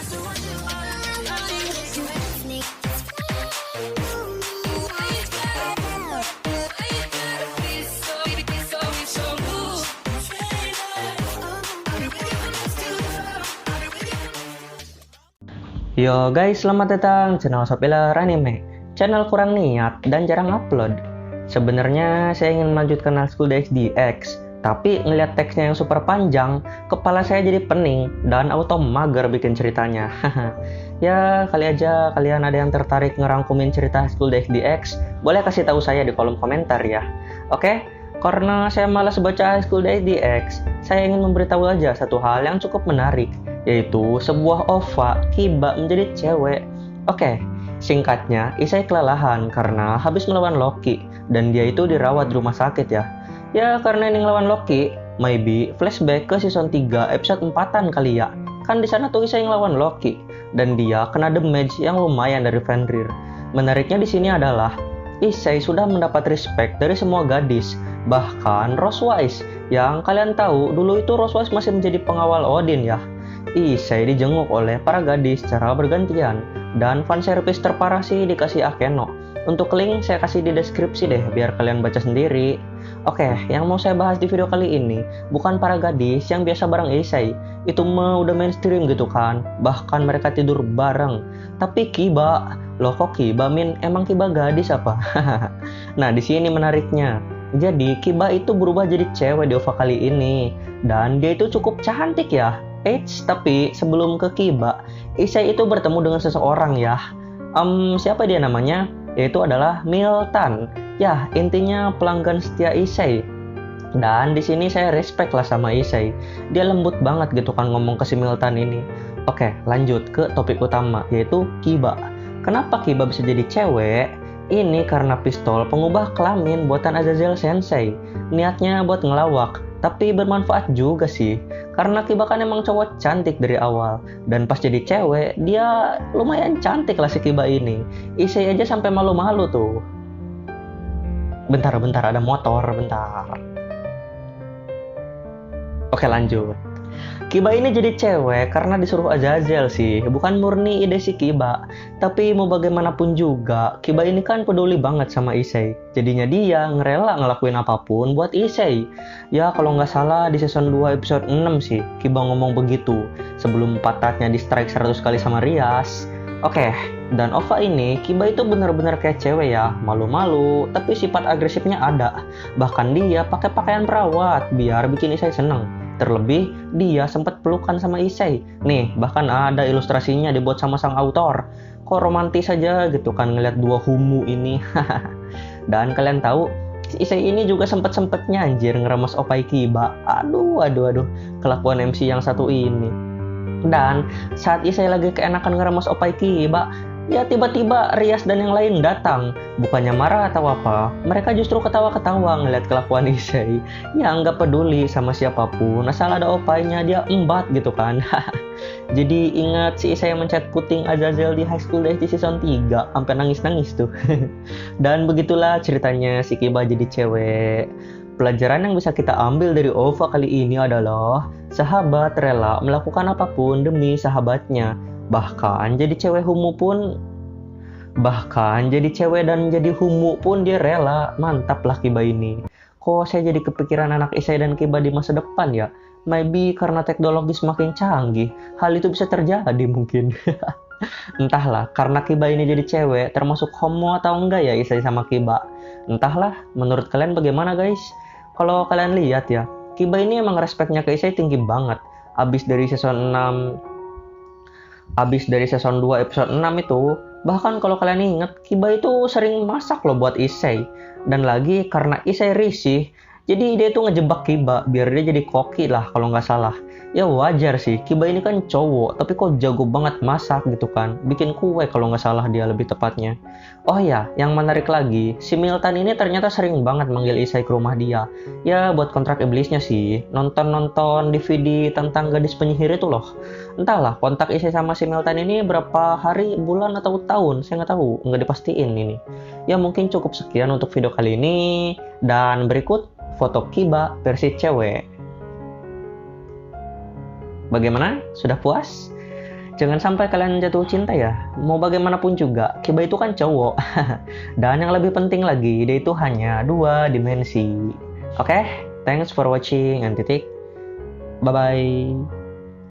Yo guys, selamat datang channel Sopilar Anime. Channel kurang niat dan jarang upload. Sebenarnya saya ingin melanjutkan High School DxD-X, tapi ngeliat teksnya yang super panjang, kepala saya jadi pening dan auto mager bikin ceritanya. Ya, kali aja kalian ada yang tertarik ngerangkumin cerita High School DxD-X, boleh kasih tahu saya di kolom komentar ya. Oke? Karena saya malas baca High School DxD-X, saya ingin memberitahu aja satu hal yang cukup menarik, yaitu sebuah OVA Kiba menjadi cewek. Oke, singkatnya, Isai kelelahan karena habis melawan Loki, dan dia itu dirawat di rumah sakit ya. Ya, karena ini ngelawan Loki, maybe flashback ke season 3 episode 4-an kali ya. Kan di sana tuh Isai ngelawan Loki, dan dia kena damage yang lumayan dari Fenrir. Menariknya di sini adalah Isai sudah mendapat respect dari semua gadis, bahkan Rosewise, yang kalian tahu dulu itu Rosewise masih menjadi pengawal Odin ya. Isai dijenguk oleh para gadis secara bergantian, dan fanservice terparah sih dikasih Akeno. Untuk link saya kasih di deskripsi deh biar kalian baca sendiri. Oke, yang mau saya bahas di video kali ini bukan para gadis yang biasa bareng Isai, itu mah udah mainstream gitu kan, bahkan mereka tidur bareng. Tapi Kiba, loh kok Kiba Min, emang Kiba gadis apa? Nah di sini menariknya. Jadi Kiba itu berubah jadi cewek di OVA kali ini, dan dia itu cukup cantik ya. Tapi sebelum ke Kiba, Isai itu bertemu dengan seseorang ya. Siapa dia namanya? Yaitu adalah Miltan. Ya, intinya pelanggan setia Isai. Dan di sini saya respect lah sama Isai. Dia lembut banget gitu kan ngomong ke si Miltan ini. Oke, lanjut ke topik utama, yaitu Kiba. Kenapa Kiba bisa jadi cewek? Ini karena pistol pengubah kelamin buatan Azazel Sensei. Niatnya buat ngelawak, tapi bermanfaat juga sih. Karena Kiba kan emang cowok cantik dari awal, dan pas jadi cewek, dia lumayan cantik lah si Kiba ini. Isai aja sampai malu-malu tuh. Bentar, ada motor, bentar. Oke, lanjut. Kiba ini jadi cewek karena disuruh Azazel sih, bukan murni ide si Kiba. Tapi mau bagaimanapun juga, Kiba ini kan peduli banget sama Isai. Jadinya dia ngerela ngelakuin apapun buat Isai. Ya kalau nggak salah di season 2 episode 6 sih, Kiba ngomong begitu. Sebelum patatnya di strike 100 kali sama Rias. Oke, dan OVA ini Kiba itu bener-bener kayak cewek ya, malu-malu, tapi sifat agresifnya ada. Bahkan dia pakai pakaian perawat biar bikin Isai seneng. Terlebih, dia sempat pelukan sama Isai. Nih, bahkan ada ilustrasinya dibuat sama sang autor. Kok romantis aja gitu kan ngeliat dua humu ini. Dan kalian tahu, Isai ini juga sempet-sempetnya anjir ngeremas opai Kiba. Aduh. Kelakuan MC yang satu ini. Dan saat Isai lagi keenakan ngeremas opai Kiba, ya tiba-tiba Rias dan yang lain datang. Bukannya marah atau apa, mereka justru ketawa-ketawa ngeliat kelakuan Isai. Ya nggak peduli sama siapapun, asal ada opainya dia embat gitu kan. Jadi ingat si Isai yang mencet puting Azazel di High School DxD season 3, sampai nangis-nangis tuh. Dan begitulah ceritanya si Kiba jadi cewek. Pelajaran yang bisa kita ambil dari OVA kali ini adalah sahabat rela melakukan apapun demi sahabatnya. Bahkan jadi cewek dan jadi humu pun dia rela. Mantap lah Kiba ini. Kok saya jadi kepikiran anak Isai dan Kiba di masa depan ya? Maybe karena teknologi semakin canggih, hal itu bisa terjadi mungkin. Entahlah, karena Kiba ini jadi cewek, termasuk homo atau enggak ya Isai sama Kiba? Entahlah, menurut kalian bagaimana guys? Kalau kalian lihat ya, Kiba ini emang respeknya ke Isai tinggi banget. Abis dari season 2 episode 6 itu, bahkan kalau kalian inget, Kiba itu sering masak loh buat Isai. Dan lagi karena Isai risih, jadi dia tuh ngejebak Kiba biar dia jadi koki lah kalau nggak salah. Ya wajar sih, Kiba ini kan cowok, tapi kok jago banget masak gitu kan. Bikin kue kalau nggak salah dia lebih tepatnya. Oh ya, yang menarik lagi, si Miltan ini ternyata sering banget manggil Isai ke rumah dia. Ya buat kontrak iblisnya sih, nonton DVD tentang gadis penyihir itu loh. Entahlah, kontak Isai sama si Miltan ini berapa hari, bulan, atau tahun, saya nggak tahu, nggak dipastiin ini. Ya mungkin cukup sekian untuk video kali ini, dan berikut foto Kiba versi cewek. Bagaimana? Sudah puas? Jangan sampai kalian jatuh cinta ya. Mau bagaimanapun juga, Kiba itu kan cowok. Dan yang lebih penting lagi, dia itu hanya 2 dimensi. Oke, thanks for watching and titik. Bye-bye.